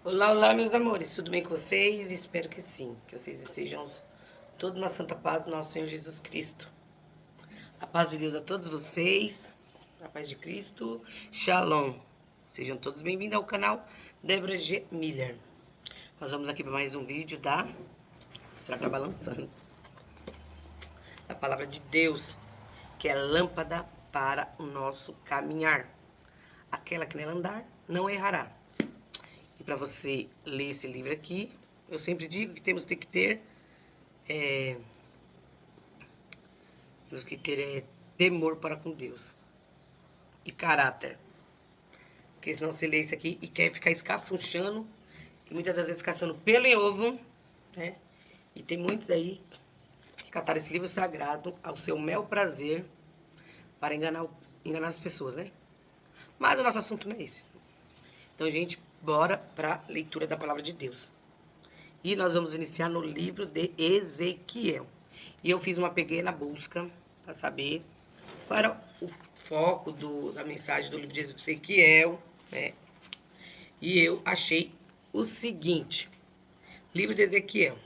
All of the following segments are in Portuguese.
Olá, olá, meus amores, tudo bem com vocês? Espero que sim, que vocês estejam todos na santa paz do nosso Senhor Jesus Cristo. A paz de Deus a todos vocês, a paz de Cristo, Shalom. Sejam todos bem-vindos ao canal Débora G. Miller. Nós vamos aqui para mais um vídeo da... Será que tá balançando? A palavra de Deus, que é lâmpada para o nosso caminhar. Aquela que nela andar, não errará. E para você ler esse livro aqui, eu sempre digo que temos que ter temor para com Deus e caráter. Porque senão você lê isso aqui e quer ficar escafunchando e muitas das vezes caçando pelo em ovo, né? E tem muitos aí que cataram esse livro sagrado ao seu mel prazer para enganar as pessoas, né? Mas o nosso assunto não é esse. Então, gente, bora para a leitura da palavra de Deus. E nós vamos iniciar no livro de Ezequiel. E eu fiz uma pequena busca para saber qual era o foco da mensagem do livro de Ezequiel, né? E eu achei o seguinte. Livro de Ezequiel.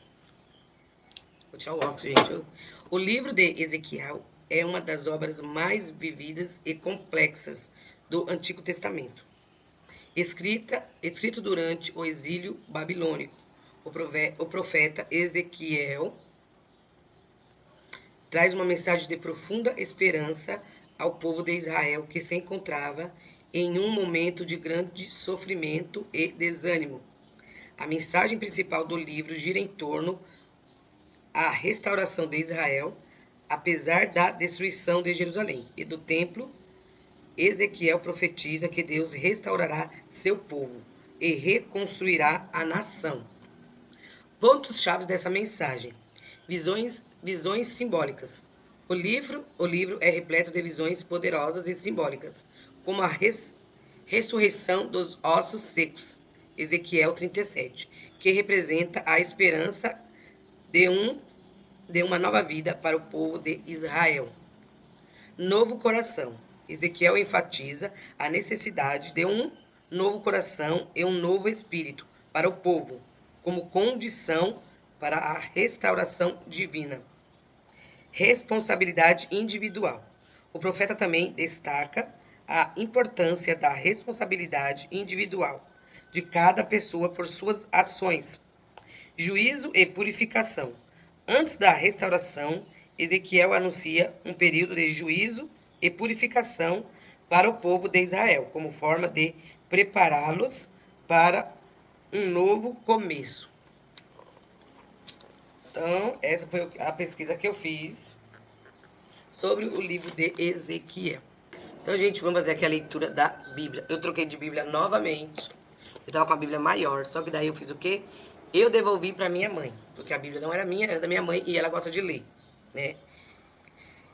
Vou tirar o óculos, gente. O livro de Ezequiel é uma das obras mais vividas e complexas do Antigo Testamento. Escrito durante o exílio babilônico, o profeta Ezequiel traz uma mensagem de profunda esperança ao povo de Israel que se encontrava em um momento de grande sofrimento e desânimo. A mensagem principal do livro gira em torno à restauração de Israel, apesar da destruição de Jerusalém e do templo. Ezequiel profetiza que Deus restaurará seu povo e reconstruirá a nação. Pontos-chave dessa mensagem. Visões simbólicas. O livro é repleto de visões poderosas e simbólicas, como a ressurreição dos ossos secos, Ezequiel 37, que representa a esperança de uma nova vida para o povo de Israel. Novo coração. Ezequiel enfatiza a necessidade de um novo coração e um novo espírito para o povo, como condição para a restauração divina. Responsabilidade individual. O profeta também destaca a importância da responsabilidade individual de cada pessoa por suas ações. Juízo e purificação. Antes da restauração, Ezequiel anuncia um período de juízo e purificação para o povo de Israel, como forma de prepará-los para um novo começo. Então, essa foi a pesquisa que eu fiz sobre o livro de Ezequiel. Então, gente, vamos fazer aqui a leitura da Bíblia. Eu troquei de Bíblia novamente. Eu estava com a Bíblia maior, só que daí eu fiz o quê? Eu devolvi para minha mãe, porque a Bíblia não era minha, era da minha mãe e ela gosta de ler, né?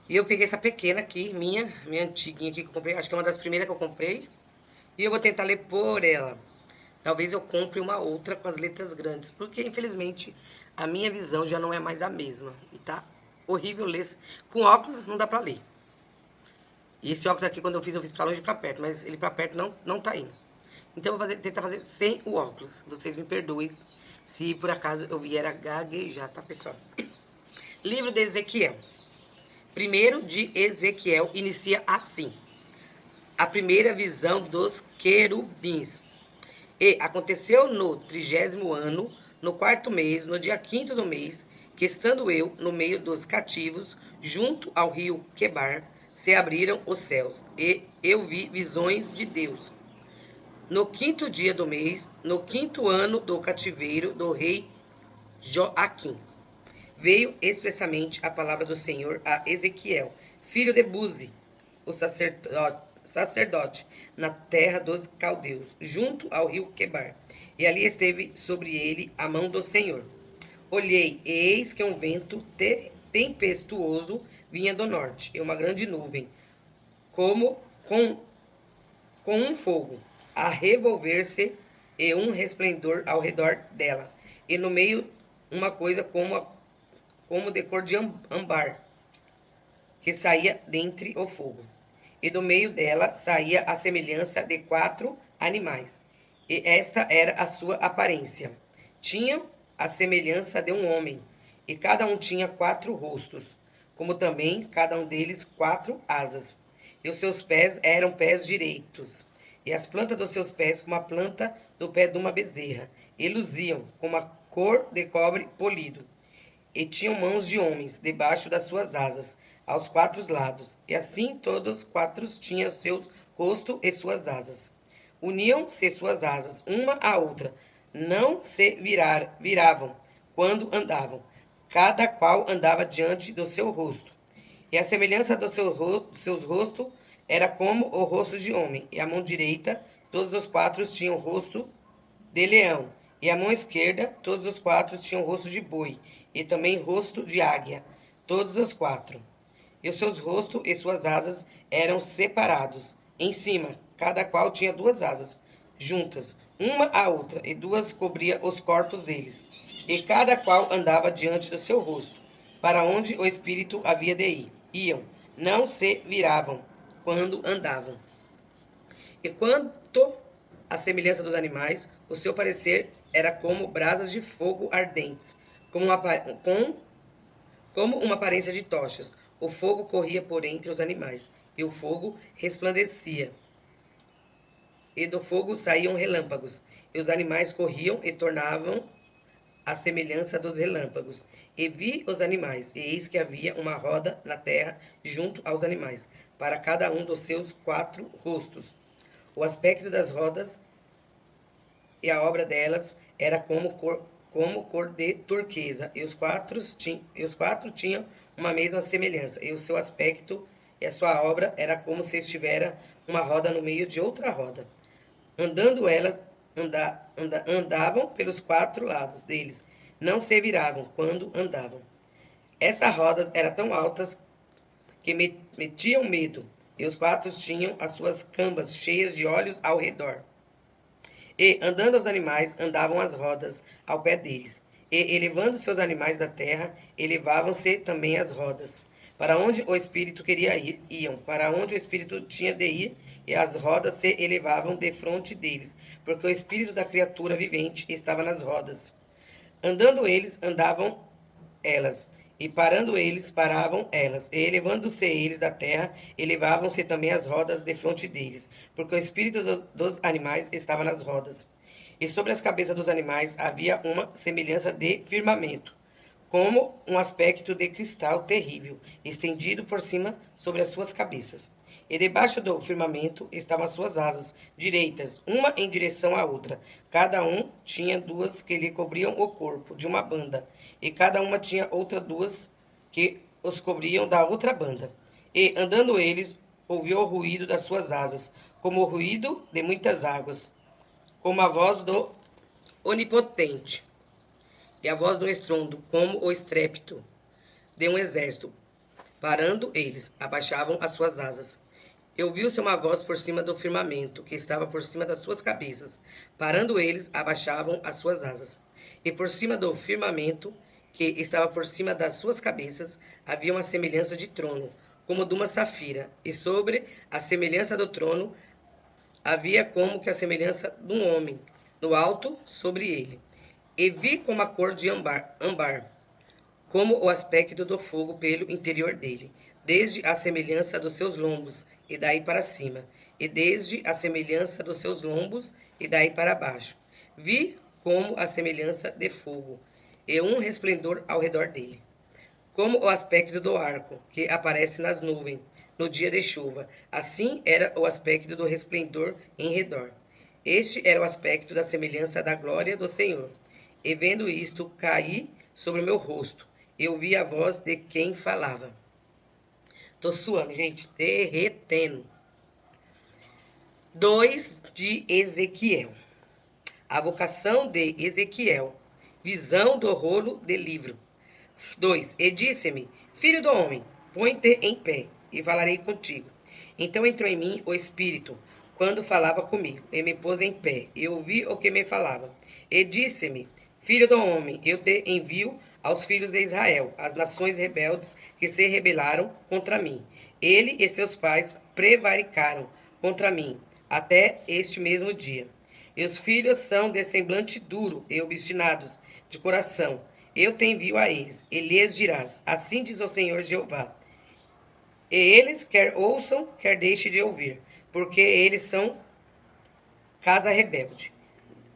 E eu peguei essa pequena aqui, minha antiguinha aqui que eu comprei, acho que é uma das primeiras que eu comprei. E eu vou tentar ler por ela. Talvez eu compre uma outra com as letras grandes, porque infelizmente a minha visão já não é mais a mesma. E tá horrível ler. Com óculos não dá pra ler. E esse óculos aqui, quando eu fiz pra longe e pra perto, mas ele pra perto não tá indo. Então eu vou tentar fazer sem o óculos. Vocês me perdoem se por acaso eu vier a gaguejar, tá, pessoal? Livro de Ezequiel. Primeiro de Ezequiel inicia assim. A primeira visão dos querubins. E aconteceu no 30º ano, no 4º mês, no dia 5º do mês, que estando eu no meio dos cativos, junto ao rio Quebar, se abriram os céus, e eu vi visões de Deus. No 5º dia do mês, no 5º ano do cativeiro do rei Joaquim, veio expressamente a palavra do Senhor a Ezequiel, filho de Buzi, o sacerdote, na terra dos caldeus, junto ao rio Quebar. E ali esteve sobre ele a mão do Senhor. Olhei, e eis que um vento tempestuoso vinha do norte, e uma grande nuvem, como com um fogo, a revolver-se, e um resplendor ao redor dela, e no meio uma coisa como de cor de âmbar, que saía dentre o fogo. E do meio dela saía a semelhança de 4 animais. e esta era a sua aparência. Tinham a semelhança de um homem, e cada um tinha 4 rostos, como também cada um deles 4 asas. E os seus pés eram pés direitos, e as plantas dos seus pés como a planta do pé de uma bezerra, e luziam como a cor de cobre polido. E tinham mãos de homens debaixo das suas asas, aos 4 lados, e assim todos 4 tinham seus rosto e suas asas. Uniam-se suas asas uma à outra, não se viravam quando andavam, cada qual andava diante do seu rosto. E a semelhança dos seus rostos era como o rosto de homem, e a mão direita, todos os 4 tinham o rosto de leão, e a mão esquerda, todos os 4 tinham o rosto de boi, e também rosto de águia, todos os 4. E os seus rostos e suas asas eram separados. Em cima, cada qual tinha 2 asas, juntas, uma à outra, e 2 cobria os corpos deles. E cada qual andava diante do seu rosto, para onde o Espírito havia de ir. Iam, não se viravam quando andavam. E quanto à semelhança dos animais, o seu parecer era como brasas de fogo ardentes, como uma aparência de tochas. O fogo corria por entre os animais, e o fogo resplandecia, e do fogo saíam relâmpagos, e os animais corriam e tornavam a semelhança dos relâmpagos. E vi os animais, e eis que havia uma roda na terra junto aos animais, para cada um dos seus 4 rostos. O aspecto das rodas e a obra delas era como cor de turquesa, e os 4 tinham uma mesma semelhança, e o seu aspecto e a sua obra era como se estivera uma roda no meio de outra roda. Andando elas, andavam pelos 4 lados deles, não se viravam quando andavam. Essas rodas eram tão altas que metiam medo, e os 4 tinham as suas cambas cheias de olhos ao redor. E, andando os animais, andavam as rodas ao pé deles. E, elevando seus animais da terra, elevavam-se também as rodas. Para onde o Espírito queria ir, iam. Para onde o Espírito tinha de ir, e as rodas se elevavam defronte deles, porque o Espírito da criatura vivente estava nas rodas. Andando eles, andavam elas. E parando eles, paravam elas. E elevando-se eles da terra, elevavam-se também as rodas defronte deles, porque o espírito dos animais estava nas rodas. E sobre as cabeças dos animais havia uma semelhança de firmamento, como um aspecto de cristal terrível, estendido por cima sobre as suas cabeças. E debaixo do firmamento estavam as suas asas direitas, uma em direção à outra. Cada um tinha 2 que lhe cobriam o corpo, de uma banda, e cada uma tinha outra 2 que os cobriam da outra banda. E, andando eles, ouviu o ruído das suas asas, como o ruído de muitas águas, como a voz do Onipotente, e a voz do estrondo, como o estrépito de um exército. Parando eles, abaixavam as suas asas. E ouviu-se uma voz por cima do firmamento, que estava por cima das suas cabeças. Parando eles, abaixavam as suas asas. E por cima do firmamento, que estava por cima das suas cabeças, havia uma semelhança de trono, como de uma safira. E sobre a semelhança do trono, havia como que a semelhança de um homem, no alto sobre ele. E vi como a cor de âmbar, como o aspecto do fogo pelo interior dele, desde a semelhança dos seus lombos, e daí para cima, e desde a semelhança dos seus lombos, e daí para baixo. Vi como a semelhança de fogo, e um resplendor ao redor dele, como o aspecto do arco, que aparece nas nuvens, no dia de chuva. Assim era o aspecto do resplendor em redor. Este era o aspecto da semelhança da glória do Senhor. E vendo isto, caí sobre o meu rosto. Eu vi a voz de quem falava. Tô suando, gente, derretendo. 2 de Ezequiel. A vocação de Ezequiel. Visão do rolo de livro. 2. E disse-me, filho do homem, põe-te em pé, e falarei contigo. Então entrou em mim o Espírito, quando falava comigo, e me pôs em pé, e ouvi o que me falava. E disse-me, filho do homem, eu te envio aos filhos de Israel, as nações rebeldes que se rebelaram contra mim. Ele e seus pais prevaricaram contra mim, até este mesmo dia. Meus filhos são de semblante duro e obstinados de coração. Eu te envio a eles, e lhes dirás: assim diz o Senhor Jeová. E eles quer ouçam, quer deixem de ouvir, porque eles são casa rebelde.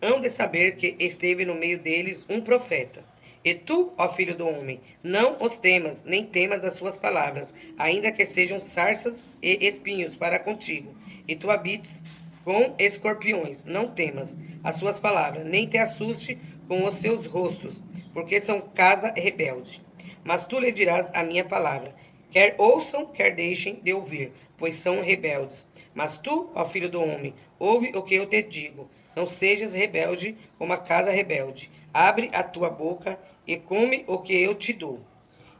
Hão de saber que esteve no meio deles um profeta. E tu, ó filho do homem, não os temas, nem temas as suas palavras, ainda que sejam sarças e espinhos para contigo, e tu habites com escorpiões. Não temas as suas palavras, nem te assuste com os seus rostos, porque são casa rebelde. Mas tu lhe dirás a minha palavra. Quer ouçam, quer deixem de ouvir, pois são rebeldes. Mas tu, ó filho do homem, ouve o que eu te digo. Não sejas rebelde como a casa rebelde. Abre a tua boca e come o que eu te dou.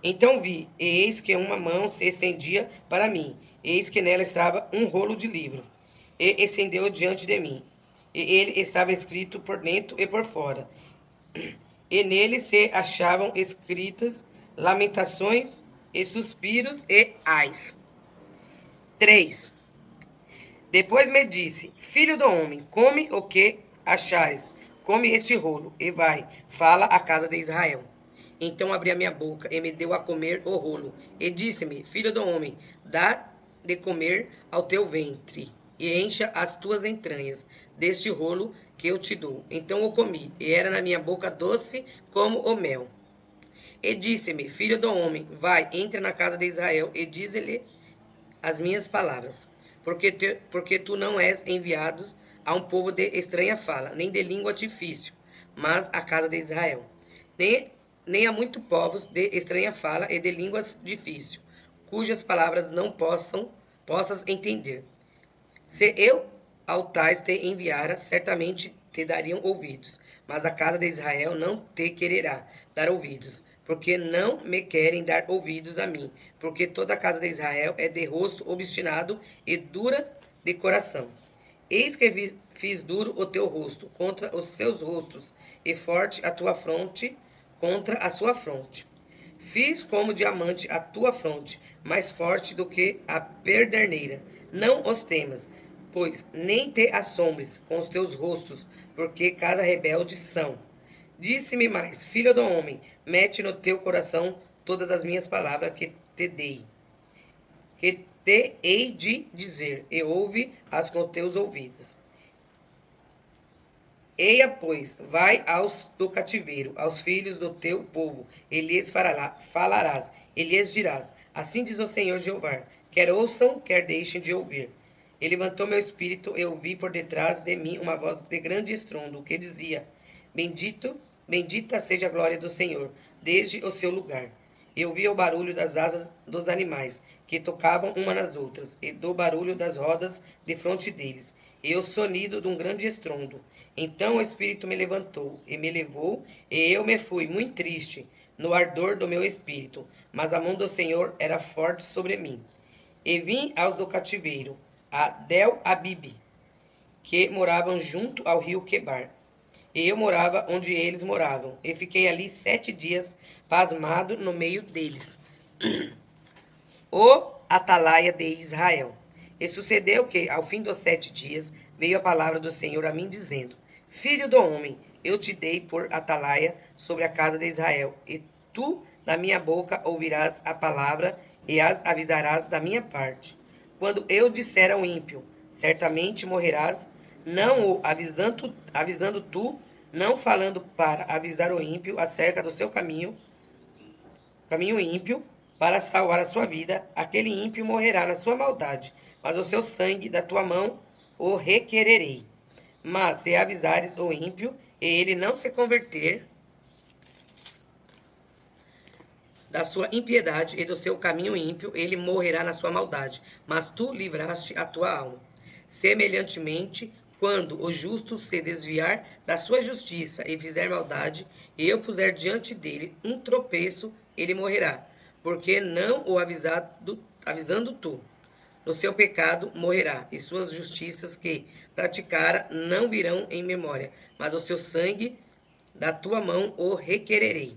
Então vi, e eis que uma mão se estendia para mim, eis que nela estava um rolo de livro, e estendeu diante de mim. E ele estava escrito por dentro e por fora. E nele se achavam escritas lamentações e suspiros e ais. 3. Depois me disse: filho do homem, come o que achares, come este rolo, e vai, fala à casa de Israel. Então abri a minha boca, e me deu a comer o rolo, e disse-me: filho do homem, dá de comer ao teu ventre, e encha as tuas entranhas deste rolo que eu te dou. Então o comi, e era na minha boca doce como o mel. E disse-me: filho do homem, vai, entra na casa de Israel, e dize-lhe as minhas palavras. Porque tu não és enviado a um povo de estranha fala, nem de língua difícil, mas à casa de Israel. Nem a muitos povos de estranha fala e de línguas difícil, cujas palavras não possas entender. Se eu ao tais te enviara, certamente te dariam ouvidos, mas a casa de Israel não te quererá dar ouvidos, porque não me querem dar ouvidos a mim, porque toda a casa de Israel é de rosto obstinado e dura de coração. Eis que fiz duro o teu rosto contra os seus rostos, e forte a tua fronte contra a sua fronte. Fiz como diamante a tua fronte, mais forte do que a perderneira. Não os temas, pois nem te assombres com os teus rostos, porque casa rebelde são. Disse-me mais: filho do homem, mete no teu coração todas as minhas palavras que te dei, que te hei de dizer, e ouve-as com teus ouvidos. Eia, pois, vai aos do cativeiro, aos filhos do teu povo, e lhes falarás, e lhes dirás: assim diz o Senhor Jeová, quer ouçam, quer deixem de ouvir. E levantou meu espírito, e ouvi por detrás de mim uma voz de grande estrondo, que dizia: bendita seja a glória do Senhor, desde o seu lugar. E ouvi o barulho das asas dos animais, que tocavam uma nas outras, e do barulho das rodas defronte deles, e o sonido de um grande estrondo. Então o Espírito me levantou, e me levou, e eu me fui, muito triste, no ardor do meu espírito, mas a mão do Senhor era forte sobre mim. E vim aos do cativeiro, a Del-Abibe, que moravam junto ao rio Quebar. E eu morava onde eles moravam, e fiquei ali 7 dias, pasmado no meio deles. O atalaia de Israel. E sucedeu que, ao fim dos 7 dias, veio a palavra do Senhor a mim, dizendo: filho do homem, eu te dei por atalaia sobre a casa de Israel, e tu, da minha boca, ouvirás a palavra, e as avisarás da minha parte. Quando eu disser ao ímpio: certamente morrerás, não o avisando tu, não falando para avisar o ímpio acerca do seu caminho ímpio, para salvar a sua vida, aquele ímpio morrerá na sua maldade, mas o seu sangue da tua mão o requererei. Mas se avisares o ímpio, e ele não se converter da sua impiedade e do seu caminho ímpio, ele morrerá na sua maldade, mas tu livraste a tua alma. Semelhantemente, quando o justo se desviar da sua justiça e fizer maldade, e eu puser diante dele um tropeço, ele morrerá, porque não o avisando tu. No seu pecado morrerá, e suas justiças que praticara não virão em memória, mas o seu sangue da tua mão o requererei.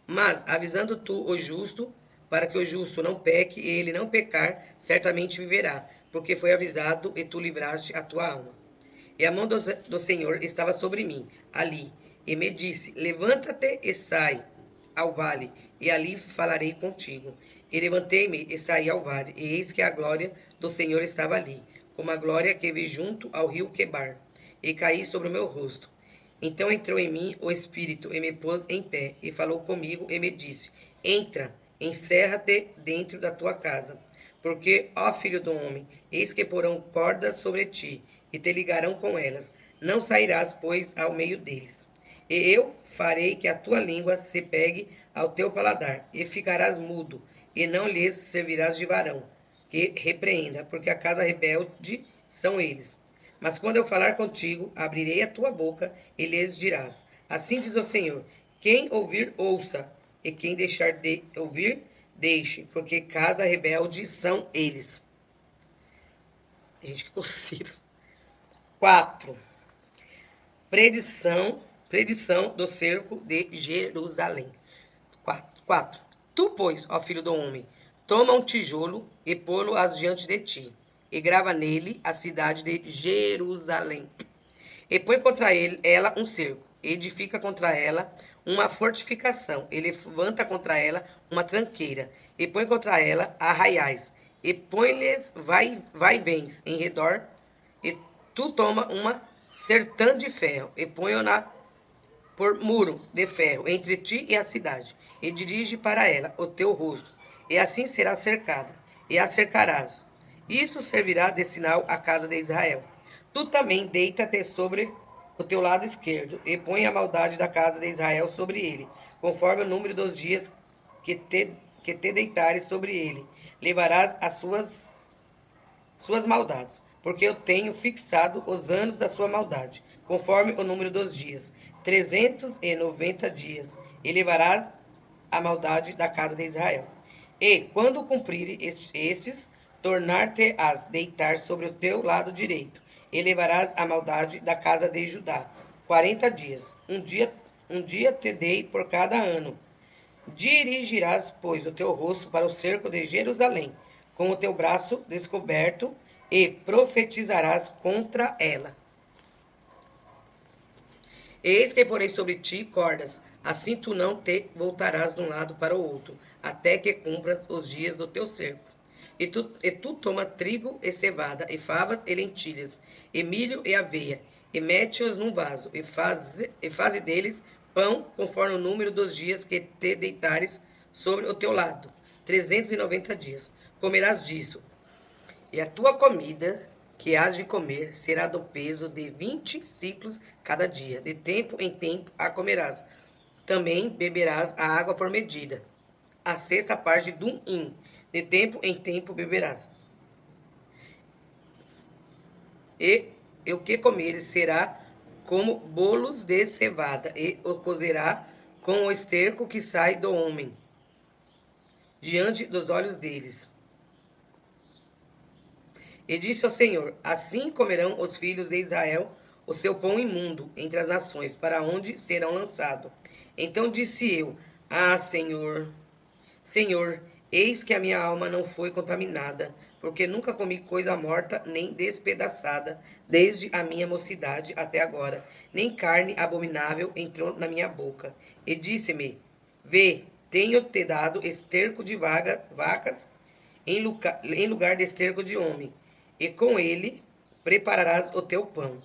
Mas, avisando tu o justo, para que o justo não peque, e ele não pecar, certamente viverá, porque foi avisado, e tu livraste a tua alma. E a mão do Senhor estava sobre mim, ali, e me disse: Levanta-te e sai ao vale, e ali falarei contigo. E levantei-me e saí ao vale, e eis que a glória do Senhor estava ali, como a glória que vi junto ao rio Quebar, e caí sobre o meu rosto. Então entrou em mim o Espírito, e me pôs em pé, e falou comigo, e me disse: Entra, encerra-te dentro da tua casa. Porque, ó filho do homem, eis que porão cordas sobre ti, e te ligarão com elas. Não sairás, pois, ao meio deles. E eu farei que a tua língua se pegue ao teu paladar, e ficarás mudo, e não lhes servirás de varão, que repreenda, porque a casa rebelde são eles. Mas quando eu falar contigo, abrirei a tua boca, e lhes dirás: Assim diz o Senhor: quem ouvir, ouça, e quem deixar de ouvir, deixe, porque casa rebelde são eles. Gente, que coceira. 4. Predição do cerco de Jerusalém. 4. Tu, pois, ó filho do homem, toma um tijolo e pô-lo diante de ti, e grava nele a cidade de Jerusalém. E põe contra ela um cerco, edifica contra ela uma fortificação, e levanta contra ela uma tranqueira, e põe contra ela arraiais, e põe-lhes vai-vens em redor, e tu toma uma sertã de ferro, e põe-na por muro de ferro entre ti e a cidade, e dirige para ela o teu rosto, e assim será cercada, e a cercarás. Isso servirá de sinal à casa de Israel. Tu também deita-te sobre o teu lado esquerdo, e põe a maldade da casa de Israel sobre ele, conforme o número dos dias que te deitares sobre ele. Levarás as suas maldades, porque eu tenho fixado os anos da sua maldade, conforme o número dos dias, 390 dias, e levarás a maldade da casa de Israel. E, quando cumprires estes, tornar-te-ás deitar sobre o teu lado direito, e levarás a maldade da casa de Judá, 40 dias. Um dia te dei por cada ano. Dirigirás, pois, o teu rosto para o cerco de Jerusalém, com o teu braço descoberto, e profetizarás contra ela. Eis que porei sobre ti cordas, assim tu não te voltarás de um lado para o outro, até que cumpras os dias do teu cerco. E tu toma trigo e cevada, e favas e lentilhas, e milho e aveia, e mete-os num vaso, e faze deles pão conforme o número dos dias que te deitares sobre o teu lado, 390 dias. Comerás disso, e a tua comida que hás de comer será do peso de 20 ciclos cada dia. De tempo em tempo a comerás. Também beberás a água por medida, a sexta parte de um hin. De tempo em tempo beberás. E o que comeres será como bolos de cevada, e o cozerá com o esterco que sai do homem, diante dos olhos deles. E disse ao Senhor: assim comerão os filhos de Israel o seu pão imundo entre as nações, para onde serão lançados. Então disse eu: ah, Senhor, eis que a minha alma não foi contaminada, porque nunca comi coisa morta nem despedaçada, desde a minha mocidade até agora, nem carne abominável entrou na minha boca. E disse-me: vê, tenho-te dado esterco de vacas em lugar de esterco de homem, e com ele prepararás o teu pão.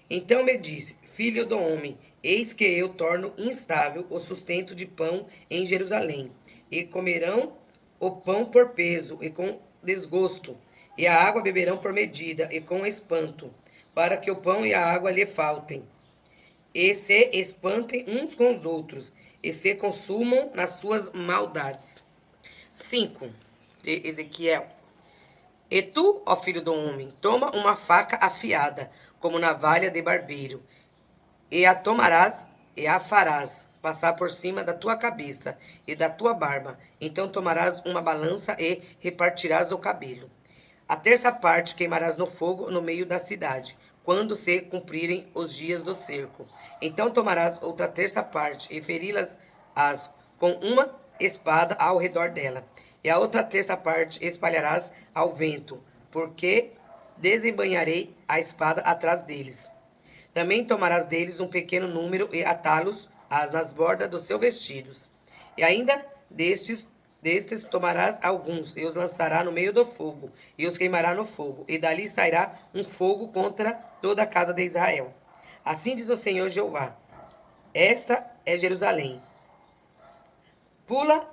Então me disse: filho do homem, eis que eu torno instável o sustento de pão em Jerusalém, e comerão o pão por peso e com desgosto, e a água beberão por medida e com espanto, para que o pão e a água lhe faltem, e se espantem uns com os outros, e se consumam nas suas maldades. 5. De Ezequiel. E tu, ó filho do homem, toma uma faca afiada, como navalha de barbeiro, e a tomarás e a farás passar por cima da tua cabeça e da tua barba. Então tomarás uma balança e repartirás o cabelo. A terça parte queimarás no fogo no meio da cidade, quando se cumprirem os dias do cerco. Então tomarás outra terça parte e feri-las com uma espada ao redor dela. E a outra terça parte espalharás ao vento, porque desembainharei a espada atrás deles. Também tomarás deles um pequeno número e atá-los nas bordas dos seus vestidos. E ainda destes tomarás alguns, e os lançará no meio do fogo, e os queimará no fogo, e dali sairá um fogo contra toda a casa de Israel. Assim diz o Senhor Jeová: esta é Jerusalém. Pula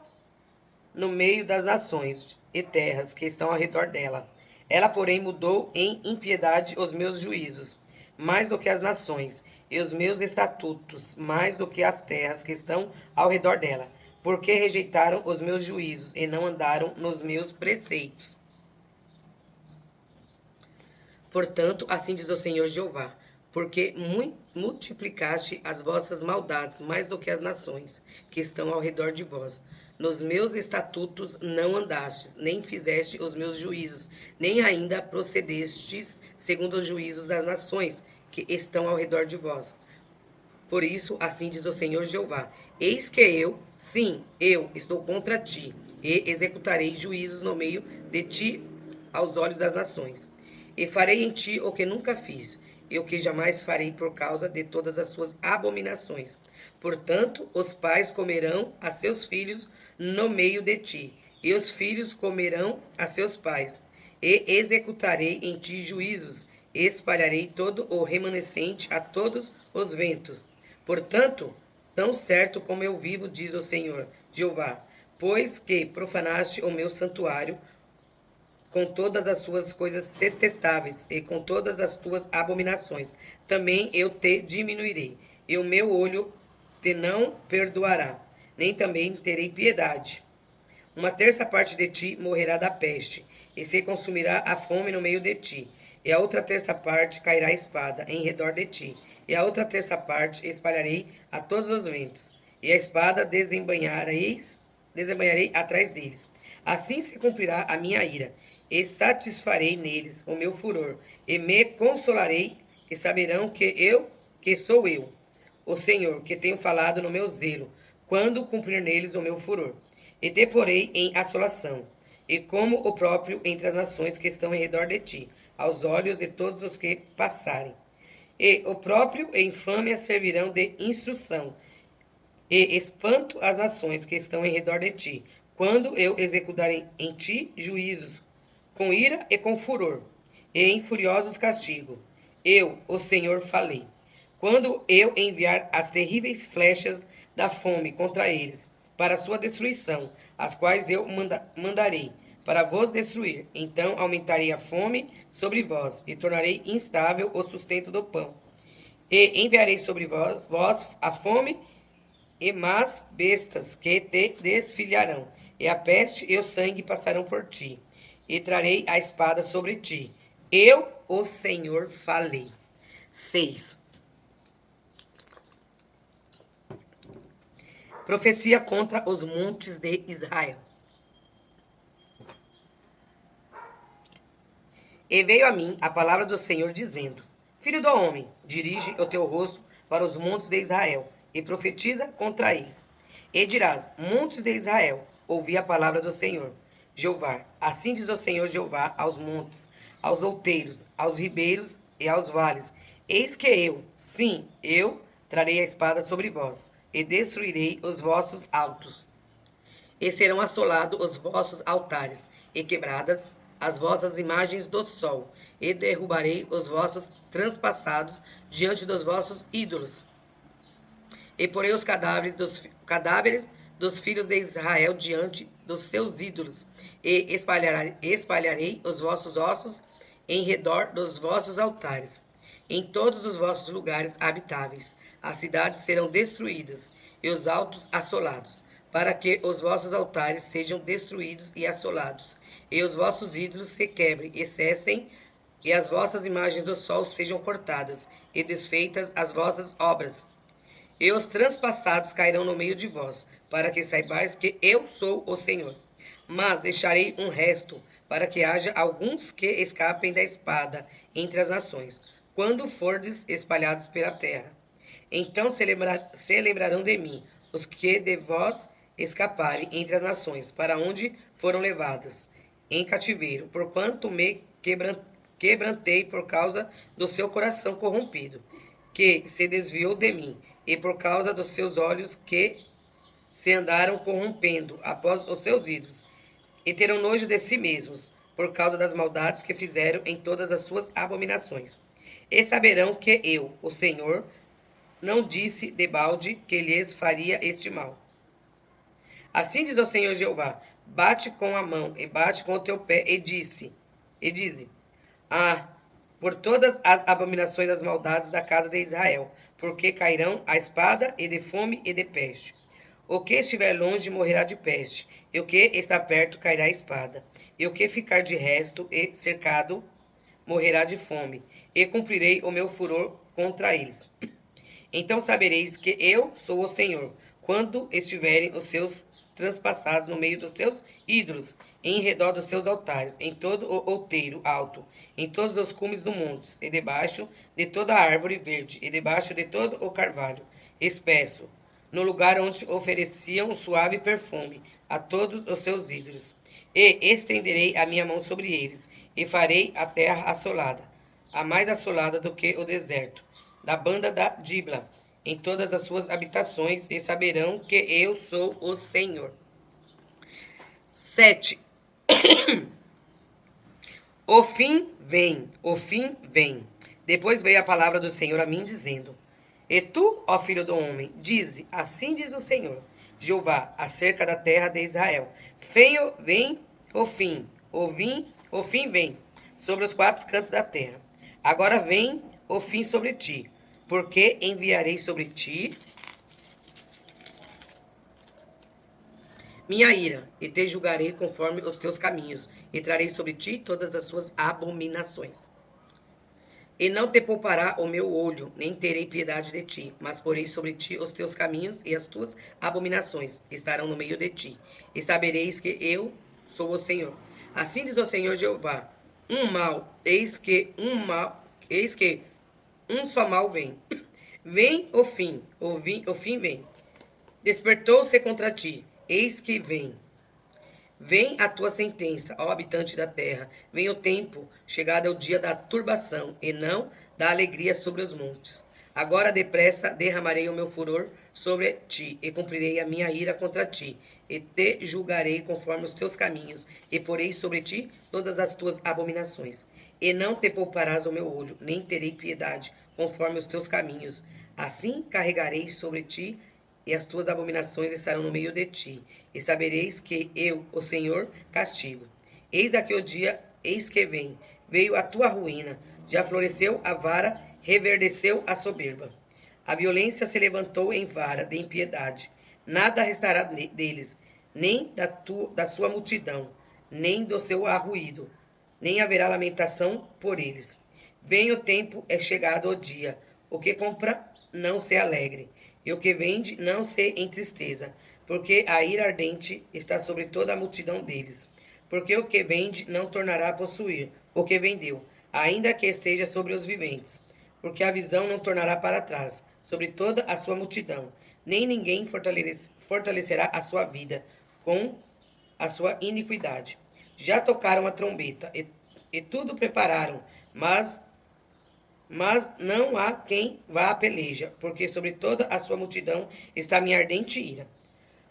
no meio das nações e terras que estão ao redor dela. Ela, porém, mudou em impiedade os meus juízos, mais do que as nações, e os meus estatutos, mais do que as terras que estão ao redor dela, porque rejeitaram os meus juízos e não andaram nos meus preceitos. Portanto, assim diz o Senhor Jeová: porque multiplicaste as vossas maldades mais do que as nações que estão ao redor de vós. Nos meus estatutos não andastes, nem fizeste os meus juízos, nem ainda procedestes segundo os juízos das nações que estão ao redor de vós. Por isso, assim diz o Senhor Jeová: eis que eu, sim, eu estou contra ti, e executarei juízos no meio de ti aos olhos das nações. E farei em ti o que nunca fiz, e o que jamais farei por causa de todas as suas abominações. Portanto, os pais comerão a seus filhos no meio de ti, e os filhos comerão a seus pais. E executarei em ti juízos, e espalharei todo o remanescente a todos os ventos. Portanto, tão certo como eu vivo, diz o Senhor Jeová, pois que profanaste o meu santuário com todas as suas coisas detestáveis e com todas as tuas abominações, também eu te diminuirei, e o meu olho te não perdoará, nem também terei piedade. Uma terça parte de ti morrerá da peste, e se consumirá a fome no meio de ti, e a outra terça parte cairá a espada em redor de ti, e a outra terça parte espalharei a todos os ventos, e a espada desembainharei atrás deles. Assim se cumprirá a minha ira, e satisfarei neles o meu furor, e me consolarei, que saberão que sou eu, o Senhor, que tenho falado no meu zelo, quando cumprir neles o meu furor. E te porei em assolação, e como o próprio entre as nações que estão em redor de ti, aos olhos de todos os que passarem. E o próprio e infâmia servirão de instrução, e espanto as nações que estão em redor de ti, quando eu executarei em ti juízos, com ira e com furor, e em furiosos castigo. Eu, o Senhor, falei. Quando eu enviar as terríveis flechas da fome contra eles, para sua destruição, as quais eu mandarei para vos destruir, então aumentarei a fome sobre vós, e tornarei instável o sustento do pão. E enviarei sobre vós a fome e más bestas que te desfilharão, e a peste e o sangue passarão por ti, e trarei a espada sobre ti. Eu, o Senhor, falei. 6. Profecia contra os montes de Israel. E veio a mim a palavra do Senhor, dizendo: Filho do homem, dirige o teu rosto para os montes de Israel, e profetiza contra eles. E dirás: montes de Israel, ouvi a palavra do Senhor Jeová. Assim diz o Senhor Jeová aos montes, aos outeiros, aos ribeiros e aos vales: eis que eu, sim, eu, trarei a espada sobre vós, e destruirei os vossos altos. E serão assolados os vossos altares, e quebradas as vossas imagens do sol, e derrubarei os vossos transpassados diante dos vossos ídolos. E porei os cadáveres dos filhos de Israel diante dos seus ídolos, e espalharei os vossos ossos em redor dos vossos altares, em todos os vossos lugares habitáveis. As cidades serão destruídas, e os altos assolados, para que os vossos altares sejam destruídos e assolados, e os vossos ídolos se quebrem e cessem, e as vossas imagens do sol sejam cortadas, e desfeitas as vossas obras. E os transpassados cairão no meio de vós, para que saibais que eu sou o Senhor. Mas deixarei um resto, para que haja alguns que escapem da espada entre as nações, quando fordes espalhados pela terra. Então se lembrarão de mim os que de vós escaparem entre as nações, para onde foram levadas em cativeiro, porquanto me quebrantei por causa do seu coração corrompido. que se desviou de mim, e por causa dos seus olhos que se andaram corrompendo após os seus ídolos, e terão nojo de si mesmos, por causa das maldades que fizeram em todas as suas abominações. E saberão que eu, o Senhor, não disse debalde que lhes faria este mal. Assim diz o Senhor Jeová: bate com a mão e bate com o teu pé, e dize: ah, por todas as abominações das maldades da casa de Israel, porque cairão a espada, e de fome e de peste. O que estiver longe morrerá de peste, e o que está perto cairá a espada. E o que ficar de resto e cercado morrerá de fome, e cumprirei o meu furor contra eles. Então sabereis que eu sou o Senhor, quando estiverem os seus transpassados no meio dos seus ídolos, em redor dos seus altares, em todo o outeiro alto, em todos os cumes do monte, e debaixo de toda a árvore verde, e debaixo de todo o carvalho espesso, no lugar onde ofereciam um suave perfume a todos os seus ídolos. E estenderei a minha mão sobre eles, e farei a terra assolada, a mais assolada do que o deserto, da banda da Dibla, em todas as suas habitações, e saberão que eu sou o Senhor. 7. O fim vem, o fim vem. Depois veio a palavra do Senhor a mim, dizendo: e tu, ó filho do homem, dize: assim diz o Senhor Jeová, acerca da terra de Israel: vem o fim, o fim vem, sobre os quatro cantos da terra. Agora vem o fim sobre ti, porque enviarei sobre ti minha ira, e te julgarei conforme os teus caminhos, e trarei sobre ti todas as suas abominações. E não te poupará o meu olho, nem terei piedade de ti, mas porei sobre ti os teus caminhos, e as tuas abominações estarão no meio de ti. E sabereis que eu sou o Senhor. Assim diz o Senhor Jeová: eis que um só mal vem. Vem o fim vem. Despertou-se contra ti, eis que vem. Vem a tua sentença, ó habitante da terra. Vem o tempo, chegado é o dia da turbação, e não da alegria sobre os montes. Agora depressa derramarei o meu furor sobre ti, e cumprirei a minha ira contra ti, e te julgarei conforme os teus caminhos, e porei sobre ti todas as tuas abominações. E não te pouparás o meu olho, nem terei piedade, conforme os teus caminhos. Assim carregarei sobre ti, e as tuas abominações estarão no meio de ti, e sabereis que eu, o Senhor, castigo. Eis aqui o dia, eis que vem, veio a tua ruína, já floresceu a vara, reverdeceu a soberba. A violência se levantou em vara de impiedade, nada restará deles, nem da sua multidão, nem do seu arruído, nem haverá lamentação por eles. Vem o tempo, é chegado o dia, o que compra não se alegre, e o que vende não se entristeça, porque a ira ardente está sobre toda a multidão deles. Porque o que vende não tornará a possuir o que vendeu, ainda que esteja sobre os viventes. Porque a visão não tornará para trás, sobre toda a sua multidão, nem ninguém fortalecerá a sua vida com a sua iniquidade. Já tocaram a trombeta, e tudo prepararam, mas não há quem vá à peleja, porque sobre toda a sua multidão está minha ardente ira.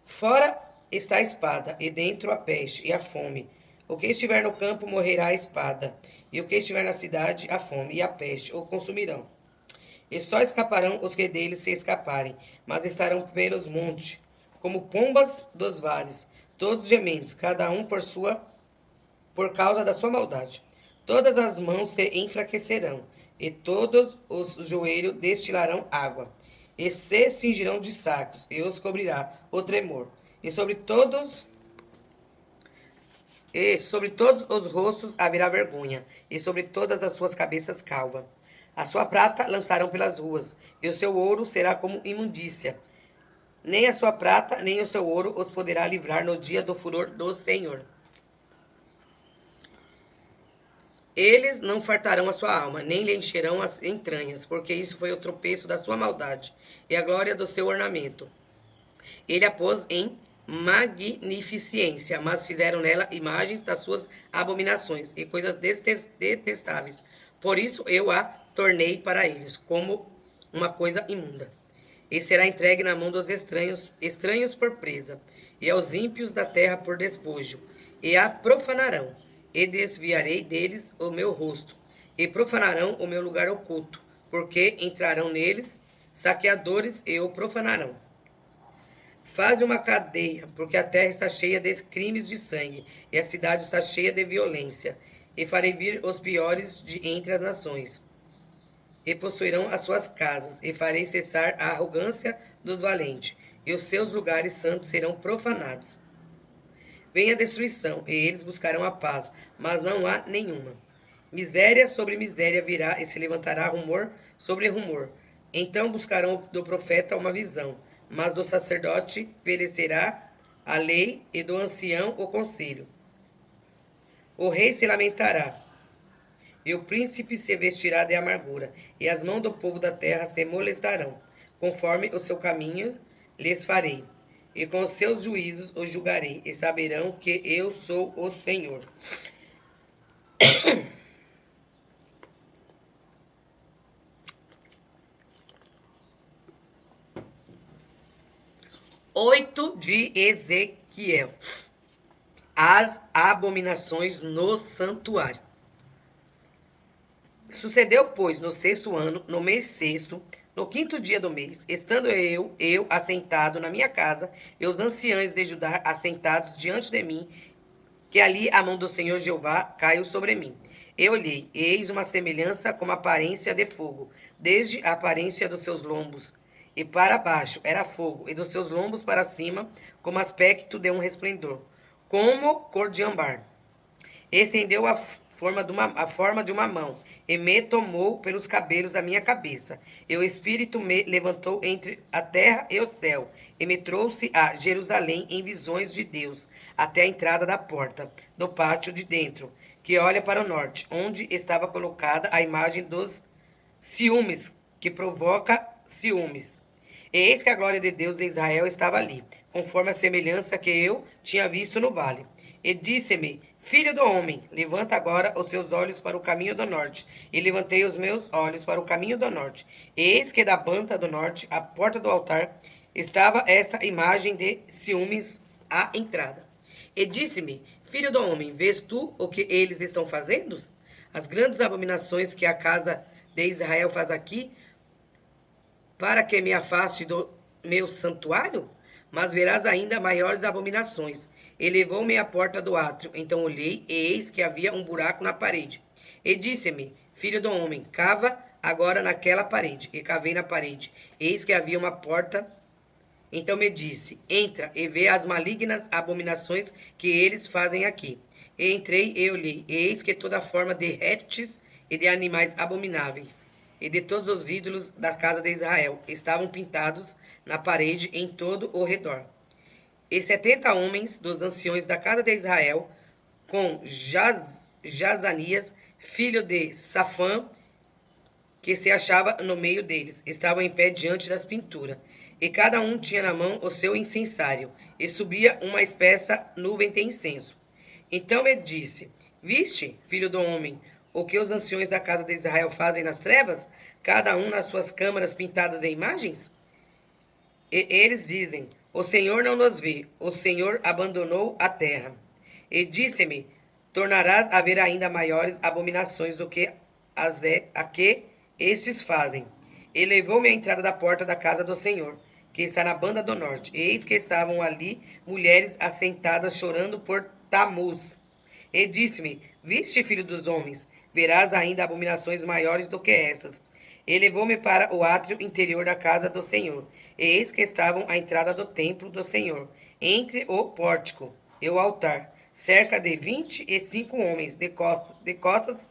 Fora está a espada, e dentro a peste e a fome. O que estiver no campo morrerá a espada, e o que estiver na cidade, a fome e a peste o consumirão. E só escaparão os que deles se escaparem, mas estarão pelos montes, como pombas dos vales, todos gemendo, cada um por causa da sua maldade. Todas as mãos se enfraquecerão, e todos os joelhos destilarão água, e se cingirão de sacos, e os cobrirá o tremor, e sobre todos os rostos haverá vergonha, e sobre todas as suas cabeças calva. A sua prata lançarão pelas ruas, e o seu ouro será como imundícia. Nem a sua prata, nem o seu ouro os poderá livrar no dia do furor do Senhor. Eles não fartarão a sua alma, nem lhe encherão as entranhas, porque isso foi o tropeço da sua maldade, e a glória do seu ornamento. Ele a pôs em magnificência, mas fizeram nela imagens das suas abominações, e coisas detestáveis. Por isso eu a tornei para eles como uma coisa imunda. E será entregue na mão dos estranhos por presa, e aos ímpios da terra por despojo, e a profanarão, e desviarei deles o meu rosto, e profanarão o meu lugar oculto, porque entrarão neles saqueadores e o profanarão. Faze uma cadeia, porque a terra está cheia de crimes de sangue, e a cidade está cheia de violência, e farei vir os piores de entre as nações, e possuirão as suas casas, e farei cessar a arrogância dos valentes, e os seus lugares santos serão profanados. Vem a destruição, e eles buscarão a paz, mas não há nenhuma. Miséria sobre miséria virá, e se levantará rumor sobre rumor. Então buscarão do profeta uma visão, mas do sacerdote perecerá a lei, e do ancião o conselho. O rei se lamentará, e o príncipe se vestirá de amargura, e as mãos do povo da terra se molestarão. Conforme os seus caminhos lhes farei, e com os seus juízos os julgarei, e saberão que eu sou o Senhor. 8 de Ezequiel. As abominações no santuário. Sucedeu, pois, no 6º ano, no mês 6º, no 5º dia do mês, estando eu assentado na minha casa, e os anciãos de Judá assentados diante de mim, que ali a mão do Senhor Jeová caiu sobre mim. Eu olhei, e eis uma semelhança como aparência de fogo, desde a aparência dos seus lombos, e para baixo era fogo, e dos seus lombos para cima, como aspecto de um resplendor, como cor de âmbar. Estendeu a forma de uma mão, e me tomou pelos cabelos da minha cabeça. E o Espírito me levantou entre a terra e o céu, e me trouxe a Jerusalém em visões de Deus, até a entrada da porta, do pátio de dentro, que olha para o norte, onde estava colocada a imagem dos ciúmes, que provoca ciúmes. E eis que a glória de Deus de Israel estava ali, conforme a semelhança que eu tinha visto no vale. E disse-me: Filho do homem, levanta agora os teus olhos para o caminho do norte. E levantei os meus olhos para o caminho do norte. E eis que da banda do norte, à porta do altar, estava esta imagem de ciúmes à entrada. E disse-me: Filho do homem, vês tu o que eles estão fazendo? As grandes abominações que a casa de Israel faz aqui, para que me afaste do meu santuário? Mas verás ainda maiores abominações. E levou-me à porta do átrio. Então olhei, e eis que havia um buraco na parede. E disse-me: Filho do homem, cava agora naquela parede. E cavei na parede. Eis que havia uma porta. Então me disse: Entra e vê as malignas abominações que eles fazem aqui. E entrei e olhei, e eis que toda forma de répteis e de animais abomináveis, e de todos os ídolos da casa de Israel, estavam pintados na parede em todo o redor. E 70 homens dos anciões da casa de Israel, com Jazanias, filho de Safã, que se achava no meio deles, estavam em pé diante das pinturas. E cada um tinha na mão o seu incensário, e subia uma espessa nuvem de incenso. Então ele disse: Viste, filho do homem, o que os anciões da casa de Israel fazem nas trevas, cada um nas suas câmaras pintadas em imagens? E eles dizem: O Senhor não nos vê, o Senhor abandonou a terra. E disse-me: Tornarás a ver ainda maiores abominações do que a que estes fazem. E levou-me à entrada da porta da casa do Senhor, que está na banda do norte. E eis que estavam ali mulheres assentadas chorando por Tamuz. E disse-me: Viste, filho dos homens, verás ainda abominações maiores do que estas. E levou-me para o átrio interior da casa do Senhor. E eis que estavam à entrada do templo do Senhor, entre o pórtico e o altar, cerca de 25 homens de costas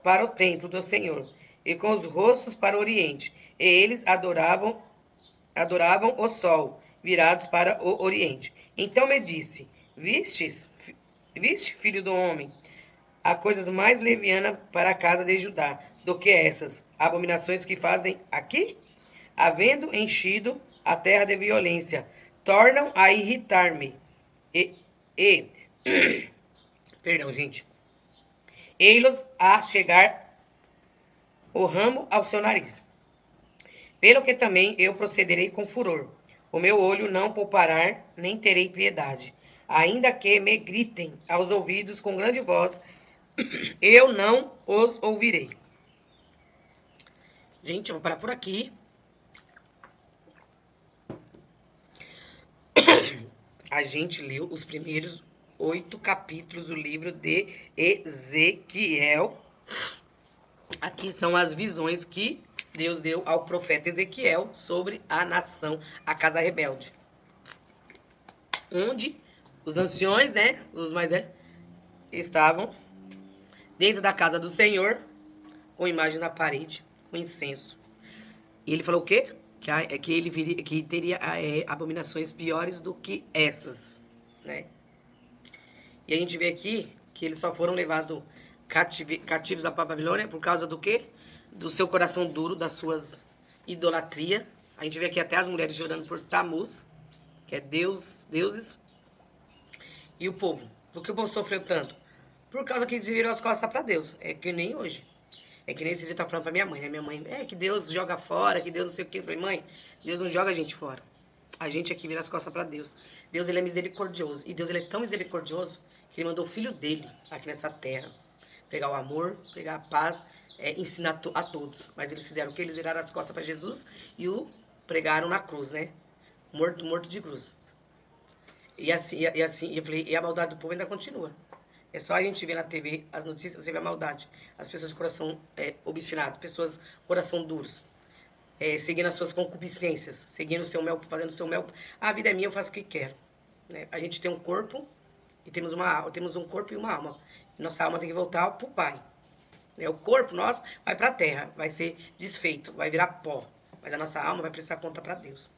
para o templo do Senhor, e com os rostos para o oriente. E eles adoravam o sol, virados para o oriente. Então me disse: Viste, filho do homem, há coisas mais levianas para a casa de Judá do que essas abominações que fazem aqui? Havendo enchido a terra de violência, tornam a irritar-me. E perdão, gente. Ei-los a chegar o ramo ao seu nariz. Pelo que também eu procederei com furor. O meu olho não poupará, nem terei piedade. Ainda que me gritem aos ouvidos com grande voz, eu não os ouvirei. Gente, eu vou parar por aqui. A gente leu os primeiros 8 capítulos do livro de Ezequiel. Aqui são as visões que Deus deu ao profeta Ezequiel sobre a nação, a casa rebelde. Onde os anciões, né, os mais velhos, estavam dentro da casa do Senhor, com imagem na parede, com incenso. E ele falou o quê? Que ele que teria abominações piores do que essas, né? E a gente vê aqui que eles só foram levados cativos à Babilônia por causa do quê? Do seu coração duro, das suas idolatria. A gente vê aqui até as mulheres chorando por Tamuz, que é deuses. E o povo. Por que o povo sofreu tanto? Por causa que eles viram as costas para Deus. É que nem hoje. É que nem esse dia eu tava falando pra minha mãe, né? Minha mãe, que Deus joga fora, que Deus não sei o quê. Eu falei, mãe, Deus não joga a gente fora. A gente aqui vira as costas para Deus. Deus, ele é misericordioso. E Deus, ele é tão misericordioso que ele mandou o filho dele aqui nessa terra. Pregar o amor, pregar a paz, ensinar a todos. Mas eles fizeram o quê? Eles viraram as costas para Jesus e o pregaram na cruz, né? Morto de cruz. E assim, eu falei, e a maldade do povo ainda continua. É só a gente ver na TV as notícias, você vê a maldade. As pessoas de coração obstinado, pessoas de coração duros. Seguindo as suas concupiscências, seguindo o seu mel, fazendo o seu mel. A vida é minha, eu faço o que quero. Né? A gente tem um corpo e temos um corpo e uma alma. Nossa alma tem que voltar pro Pai. Né? O corpo nosso vai para a terra, vai ser desfeito, vai virar pó. Mas a nossa alma vai prestar conta para Deus.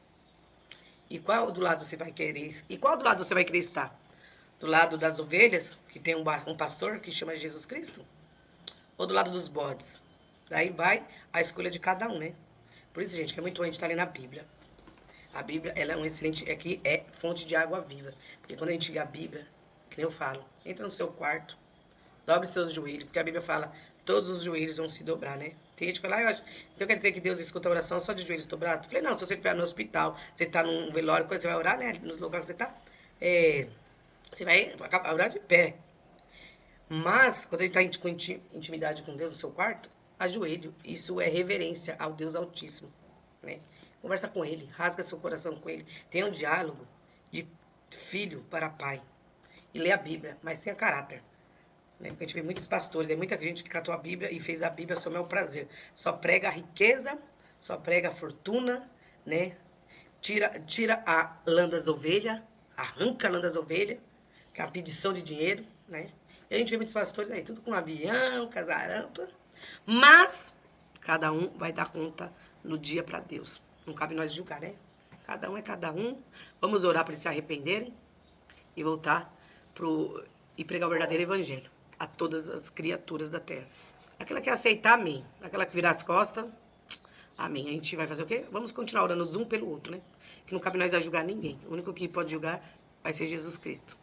E qual do lado você vai querer? E qual do lado você vai querer estar? Do lado das ovelhas, que tem um pastor que chama Jesus Cristo? Ou do lado dos bodes? Daí vai a escolha de cada um, né? Por isso, gente, que é muito bom a gente estar lendo a Bíblia. A Bíblia, ela é um excelente, é fonte de água viva. Porque quando a gente lê a Bíblia, que nem eu falo, entra no seu quarto, dobre seus joelhos, porque a Bíblia fala, todos os joelhos vão se dobrar, né? Tem gente que fala, então quer dizer que Deus escuta a oração só de joelhos dobrados? Eu falei, não, se você estiver no hospital, você está num velório, você vai orar, né? No lugar que você está, você vai orar de pé. Mas, quando ele está com intimidade com Deus no seu quarto, ajoelho. Isso é reverência ao Deus Altíssimo, né? Conversa com ele, rasga seu coração com ele. Tenha um diálogo de filho para pai. E lê a Bíblia, mas tenha caráter. Né? Porque a gente vê muitos pastores, muita gente que catou a Bíblia e fez a Bíblia só meu prazer. Só prega a riqueza, só prega a fortuna, né? Tira a lã das ovelhas, arranca a lã das ovelhas, que é a pedição de dinheiro, né? E a gente vê muitos pastores aí, tudo com avião, casarão, tudo. Mas cada um vai dar conta no dia para Deus. Não cabe nós julgar, né? Cada um é cada um. Vamos orar para eles se arrependerem e voltar e pregar o verdadeiro evangelho a todas as criaturas da terra. Aquela que aceitar, amém. Aquela que virar as costas, amém. A gente vai fazer o quê? Vamos continuar orando um pelo outro, né? Que não cabe nós a julgar ninguém. O único que pode julgar vai ser Jesus Cristo.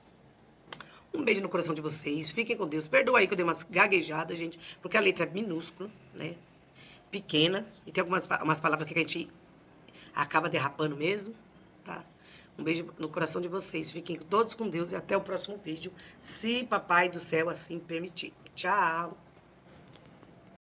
Um beijo no coração de vocês. Fiquem com Deus. Perdoa aí que eu dei umas gaguejadas, gente. Porque a letra é minúscula, né? Pequena. E tem umas palavras que a gente acaba derrapando mesmo, tá? Um beijo no coração de vocês. Fiquem todos com Deus e até o próximo vídeo, se Papai do Céu assim permitir. Tchau!